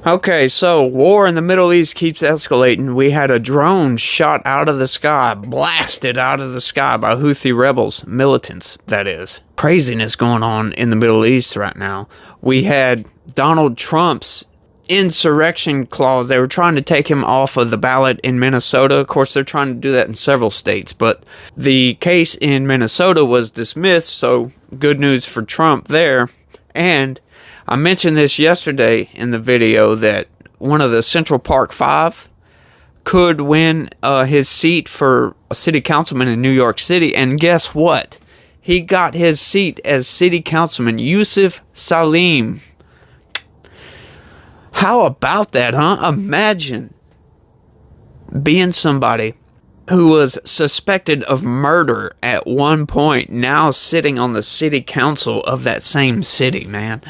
Okay, so war in the Middle East keeps escalating. We had a drone shot out of the sky, blasted out of the sky by Houthi rebels, militants, that is. Craziness going on in the Middle East right now. We had Donald Trump's insurrection clause. They were trying to take him off of the ballot in Minnesota. Of course, they're trying to do that in several states, but the case in Minnesota was dismissed, so good news for Trump there. And I mentioned this yesterday in the video that one of the Central Park Five could win his seat for a city councilman in New York City. And guess what? He got his seat as city councilman, Yusuf Salim. How about that, huh? Imagine being somebody who was suspected of murder at one point, now sitting on the city council of that same city, man.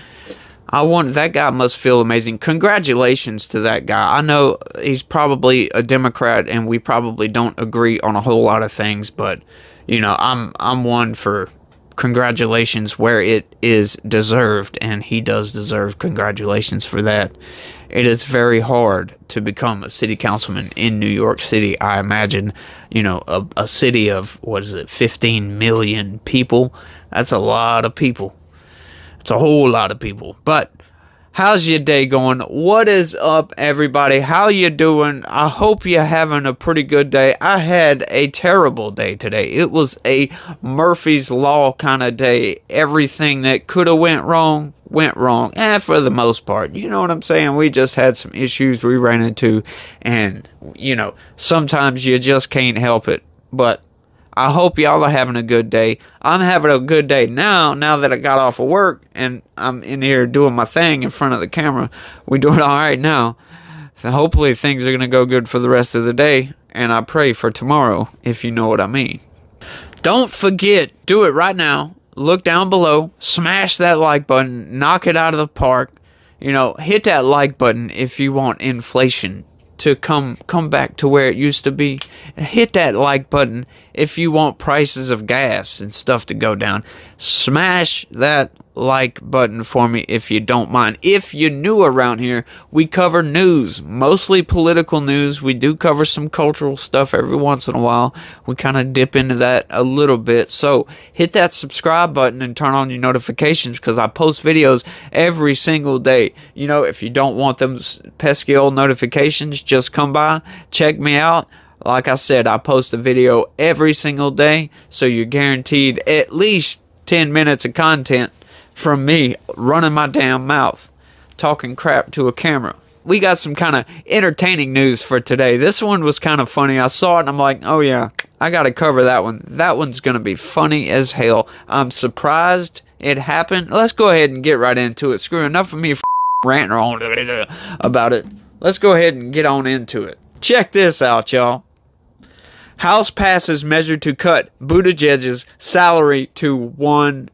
That guy must feel amazing. Congratulations to that guy. I know he's probably a Democrat and we probably don't agree on a whole lot of things, but you know, I'm one for congratulations where it is deserved, and he does deserve congratulations for that. It is very hard to become a city councilman in New York City. I imagine, you know, a city of, 15 million people. That's a lot of people. It's a whole lot of people. But how's your day going? What is up, everybody? How you doing? I hope you're having a pretty good day. I had a terrible day today. It was a Murphy's Law kind of day. Everything that could have went wrong, and for the most part. You know what I'm saying? We just had some issues we ran into, and, you know, sometimes you just can't help it. But I hope y'all are having a good day. I'm having a good day now that I got off of work and I'm in here doing my thing in front of the camera. We're doing all right now. So hopefully things are going to go good for the rest of the day. And I pray for tomorrow, if you know what I mean. Don't forget, do it right now. Look down below, smash that like button, knock it out of the park. You know, hit that like button if you want inflation to come back to where it used to be. Hit that like button if you want prices of gas and stuff to go down. Smash that like button for me if you don't mind. If you're new around here, we cover news, mostly political news. We do cover some cultural stuff every once in a while. We kind of dip into that a little bit. So hit that subscribe button and turn on your notifications, because I post videos every single day. You know, if you don't want them pesky old notifications, just come by, check me out. Like I said, I post a video every single day, so you're guaranteed at least 10 minutes of content from me running my damn mouth, talking crap to a camera. We got some kind of entertaining news for today. This one was kind of funny. I saw it and I'm like, oh yeah, I got to cover that one. That one's going to be funny as hell. I'm surprised it happened. Let's go ahead and get right into it. Screw enough of me ranting on about it. Let's go ahead and get on into it. Check this out, y'all. House passes measure to cut Buttigieg's salary to $1.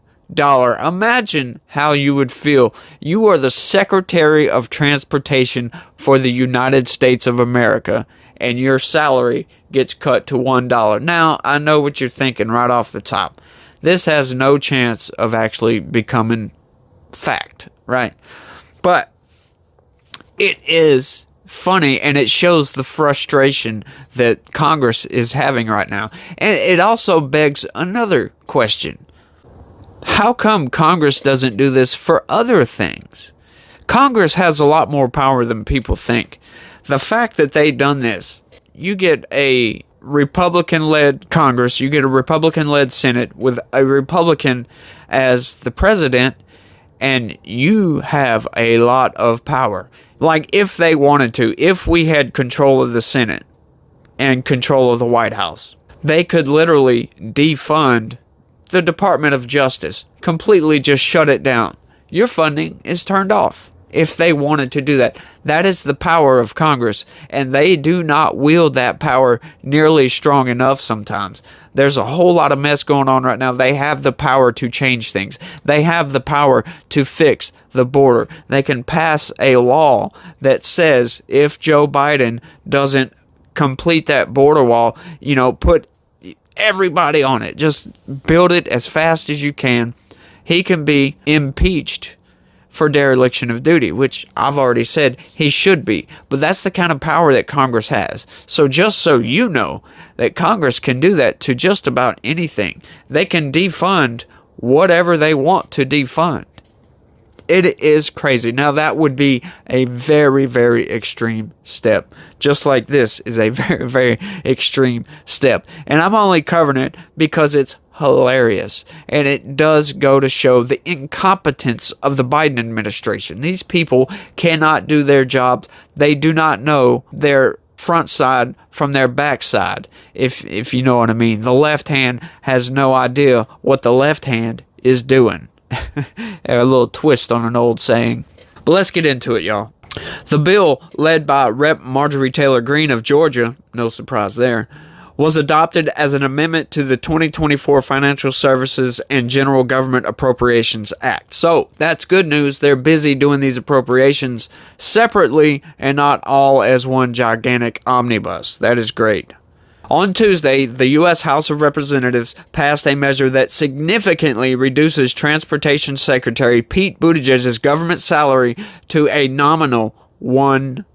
Imagine how you would feel. You are the Secretary of Transportation for the United States of America, and your salary gets cut to $1. Now, I know what you're thinking right off the top. This has no chance of actually becoming fact, right? But it is funny, and it shows the frustration that Congress is having right now. And it also begs another question. How come Congress doesn't do this for other things? Congress has a lot more power than people think. The fact that they've done this, you get a Republican-led Congress, you get a Republican-led Senate with a Republican as the president, and you have a lot of power. Like, if they wanted to, if we had control of the Senate and control of the White House, they could literally defund the Department of Justice, completely just shut it down. Your funding is turned off. If they wanted to do that, that is the power of Congress, and they do not wield that power nearly strong enough sometimes. There's a whole lot of mess going on right now. They have the power to change things. They have the power to fix the border. They can pass a law that says if Joe Biden doesn't complete that border wall, you know, put everybody on it. Just build it as fast as you can. He can be impeached for dereliction of duty, which I've already said he should be. But that's the kind of power that Congress has. So just so you know that Congress can do that to just about anything. They can defund whatever they want to defund. It is crazy. Now, that would be a very, very extreme step. Just like this is a very, very extreme step. And I'm only covering it because it's hilarious. And it does go to show the incompetence of the Biden administration. These people cannot do their jobs. They do not know their front side from their back side, if you know what I mean. The left hand has no idea what the left hand is doing. A little twist on an old saying. But let's get into it, y'all. The bill, led by Rep. Marjorie Taylor Greene of Georgia, no surprise there, was adopted as an amendment to the 2024 Financial Services and General Government Appropriations Act. So, that's good news. They're busy doing these appropriations separately and not all as one gigantic omnibus. That is great. On Tuesday, the U.S. House of Representatives passed a measure that significantly reduces Transportation Secretary Pete Buttigieg's government salary to a nominal $1.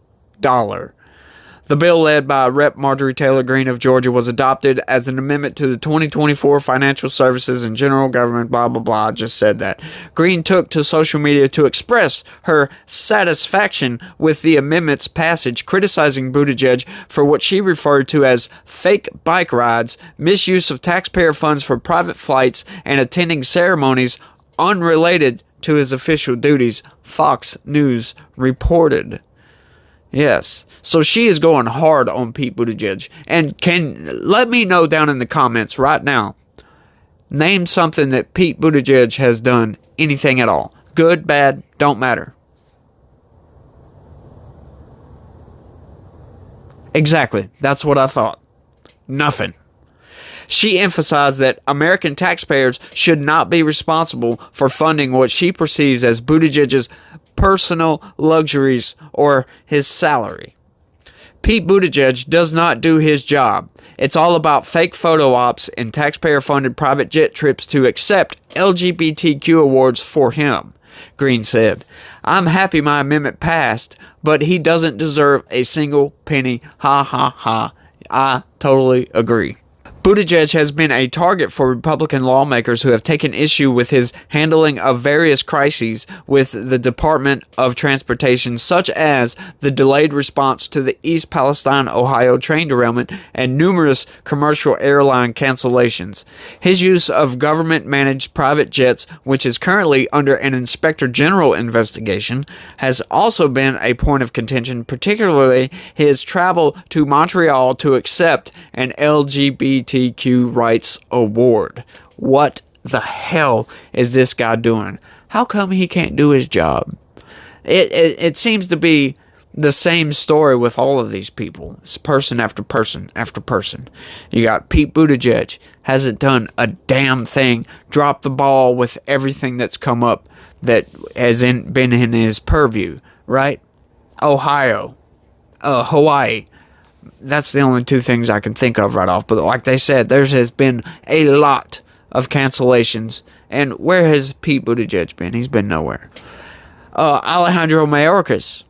The bill, led by Rep. Marjorie Taylor Greene of Georgia, was adopted as an amendment to the 2024 Financial Services and General Government, blah, blah, blah. I just said that. Greene took to social media to express her satisfaction with the amendment's passage, criticizing Buttigieg for what she referred to as fake bike rides, misuse of taxpayer funds for private flights, and attending ceremonies unrelated to his official duties, Fox News reported. Yes. So she is going hard on Pete Buttigieg. And let me know down in the comments right now. Name something that Pete Buttigieg has done, anything at all. Good, bad, don't matter. Exactly. That's what I thought. Nothing. She emphasized that American taxpayers should not be responsible for funding what she perceives as Buttigieg's personal luxuries or his salary. Pete Buttigieg does not do his job. It's all about fake photo ops and taxpayer-funded private jet trips to accept LGBTQ awards for him, Greene said. I'm happy my amendment passed, but he doesn't deserve a single penny. Ha ha ha. I totally agree. Buttigieg has been a target for Republican lawmakers who have taken issue with his handling of various crises with the Department of Transportation, such as the delayed response to the East Palestine, Ohio train derailment and numerous commercial airline cancellations. His use of government-managed private jets, which is currently under an Inspector General investigation, has also been a point of contention, particularly his travel to Montreal to accept an LGBTQ rights award. What the hell is this guy doing? How come he can't do his job? It seems to be the same story with all of these people. It's person after person after person. You got Pete Buttigieg, hasn't done a damn thing, dropped the ball with everything that's come up that has been in his purview, right? Ohio, Hawaii. That's the only two things I can think of right off. But like they said, there has been a lot of cancellations. And where has Pete Buttigieg been? He's been nowhere. Alejandro Mayorkas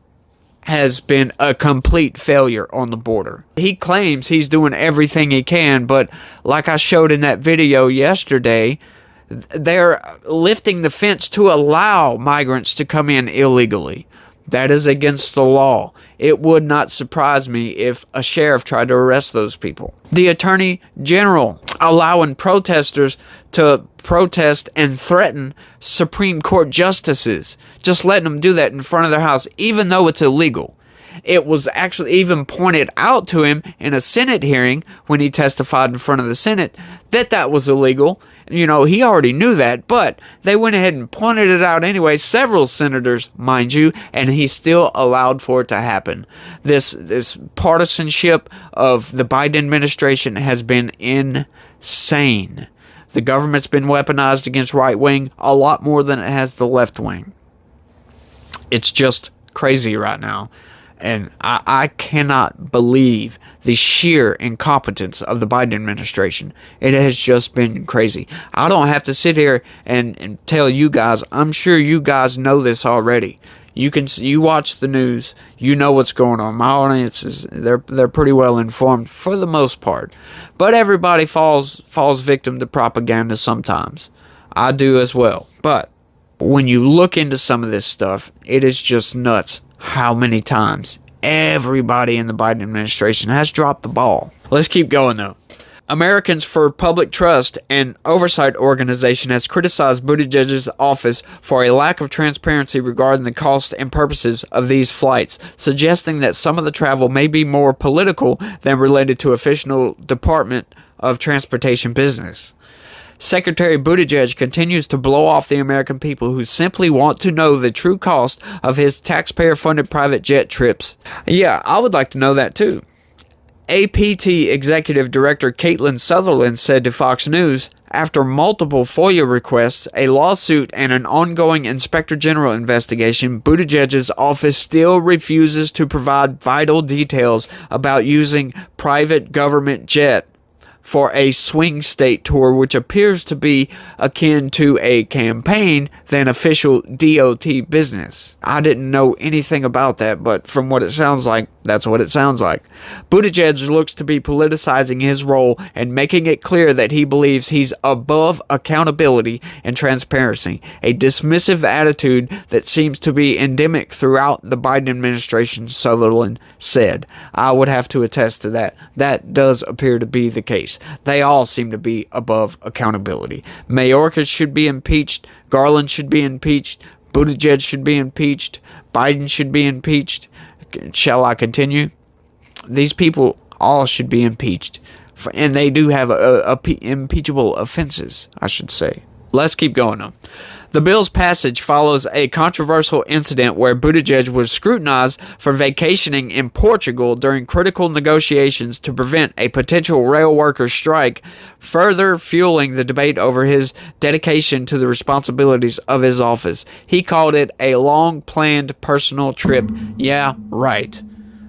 has been a complete failure on the border. He claims he's doing everything he can, but like I showed in that video yesterday, they're lifting the fence to allow migrants to come in illegally. That is against the law. It would not surprise me if a sheriff tried to arrest those people. The Attorney General allowing protesters to protest and threaten Supreme Court justices. Just letting them do that in front of their house, even though it's illegal. It was actually even pointed out to him in a Senate hearing when he testified in front of the Senate that was illegal. You know, he already knew that, but they went ahead and pointed it out anyway. Several senators, mind you, and he still allowed for it to happen. This partisanship of the Biden administration has been insane. The government's been weaponized against right wing a lot more than it has the left wing. It's just crazy right now. And I cannot believe the sheer incompetence of the Biden administration. It has just been crazy. I don't have to sit here and tell you guys. I'm sure you guys know this already. You watch the news. You know what's going on. My audience they're pretty well informed for the most part. But everybody falls victim to propaganda sometimes. I do as well. But when you look into some of this stuff, it is just nuts how many times everybody in the Biden administration has dropped the ball. Let's keep going, though. Americans for Public Trust and Oversight organization has criticized Buttigieg's office for a lack of transparency regarding the cost and purposes of these flights, suggesting that some of the travel may be more political than related to official Department of Transportation business. Secretary Buttigieg continues to blow off the American people who simply want to know the true cost of his taxpayer-funded private jet trips. Yeah, I would like to know that too. APT Executive Director Caitlin Sutherland said to Fox News, after multiple FOIA requests, a lawsuit, and an ongoing Inspector General investigation, Buttigieg's office still refuses to provide vital details about using private government jet for a swing state tour, which appears to be akin to a campaign than official DOT business. I didn't know anything about that, but from what it sounds like, that's what it sounds like. Buttigieg looks to be politicizing his role and making it clear that he believes he's above accountability and transparency, a dismissive attitude that seems to be endemic throughout the Biden administration, Sutherland said. I would have to attest to that. That does appear to be the case. They all seem to be above accountability. Mayorkas should be impeached. Garland should be impeached. Buttigieg should be impeached. Biden should be impeached. Shall I continue? These people all should be impeached. And they do have impeachable offenses, I should say. Let's keep going on. The bill's passage follows a controversial incident where Buttigieg was scrutinized for vacationing in Portugal during critical negotiations to prevent a potential rail worker strike, further fueling the debate over his dedication to the responsibilities of his office. He called it a long-planned personal trip. Yeah, right.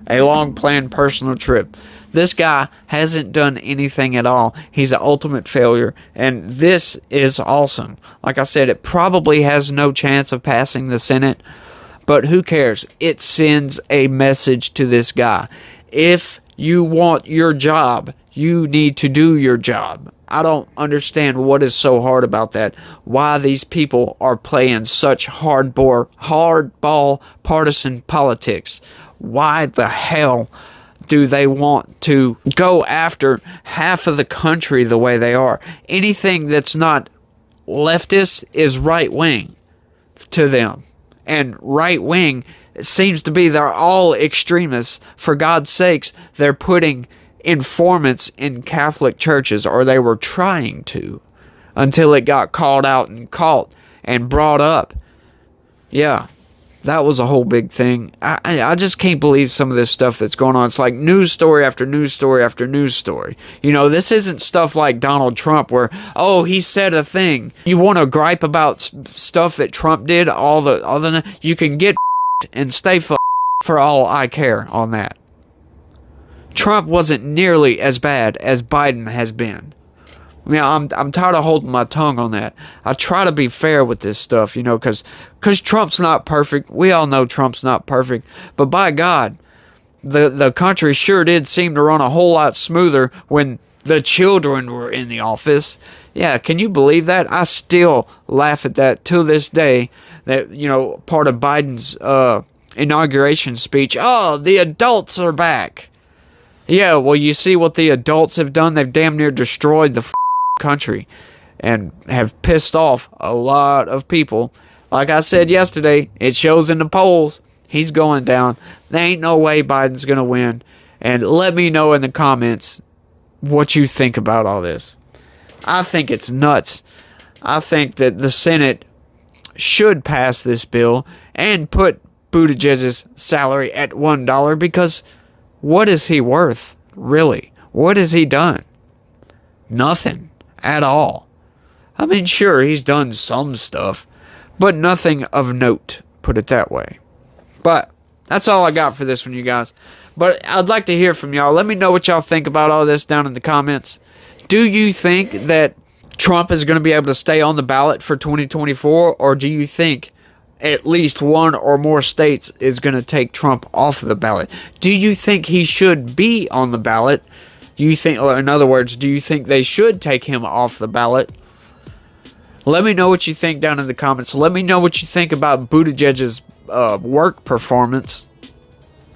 A long-planned personal trip. This guy hasn't done anything at all. He's an ultimate failure, and this is awesome. Like I said, it probably has no chance of passing the Senate, but who cares? It sends a message to this guy. If you want your job, you need to do your job. I don't understand what is so hard about that. Why these people are playing such hardball partisan politics. Why the hell do they want to go after half of the country the way they are? Anything that's not leftist is right-wing to them. And right-wing, it seems to be they're all extremists. For God's sakes, they're putting informants in Catholic churches, or they were trying to, until it got called out and caught and brought up. Yeah. That was a whole big thing. I just can't believe some of this stuff that's going on. It's like news story after news story after news story. You know, this isn't stuff like Donald Trump where, oh, he said a thing. You want to gripe about stuff that Trump did, you can get and stay for all I care on that. Trump wasn't nearly as bad as Biden has been. Yeah, I'm tired of holding my tongue on that. I try to be fair with this stuff, you know, because Trump's not perfect. We all know Trump's not perfect. But by God, the country sure did seem to run a whole lot smoother when the children were in the office. Yeah, can you believe that? I still laugh at that to this day. That, you know, part of Biden's inauguration speech. Oh, the adults are back. Yeah, well, you see what the adults have done? They've damn near destroyed the country and have pissed off a lot of people. Like I said yesterday, it shows in the polls. He's going down. There ain't no way Biden's going to win. And let me know in the comments what you think about all this. I think it's nuts. I think that the Senate should pass this bill and put Buttigieg's salary at $1 because what is he worth, really? What has he done? Nothing at all. I mean, sure, he's done some stuff, but nothing of note, put it that way. But That's all I got for this one, you guys. But I'd like to hear from y'all. Let me know what y'all think about all this down in the comments. Do you think that Trump is going to be able to stay on the ballot for 2024? Or do you think at least one or more states is going to take Trump off of the ballot? Do you think he should be on the ballot? Do you think, or in other words, do you think they should take him off the ballot? Let me know what you think down in the comments. Let me know what you think about Buttigieg's work performance.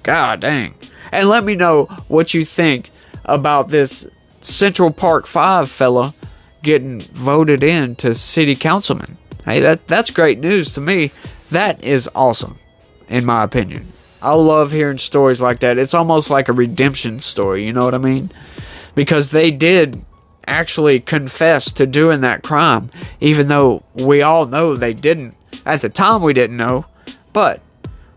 God dang. And let me know what you think about this Central Park 5 fella getting voted in to city councilman. Hey, that's great news to me. That is awesome, in my opinion. I love hearing stories like that. It's almost like a redemption story, you know what I mean? Because they did actually confess to doing that crime, even though we all know they didn't. At the time, we didn't know. But,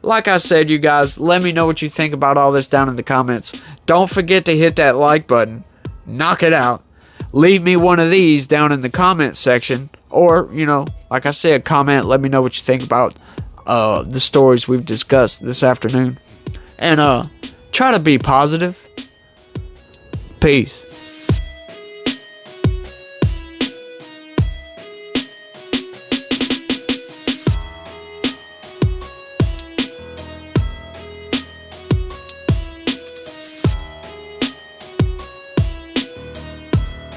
like I said, you guys, let me know what you think about all this down in the comments. Don't forget to hit that like button. Knock it out. Leave me one of these down in the comment section. Or, you know, like I said, comment. Let me know what you think about the stories we've discussed this afternoon. And try to be positive. Peace.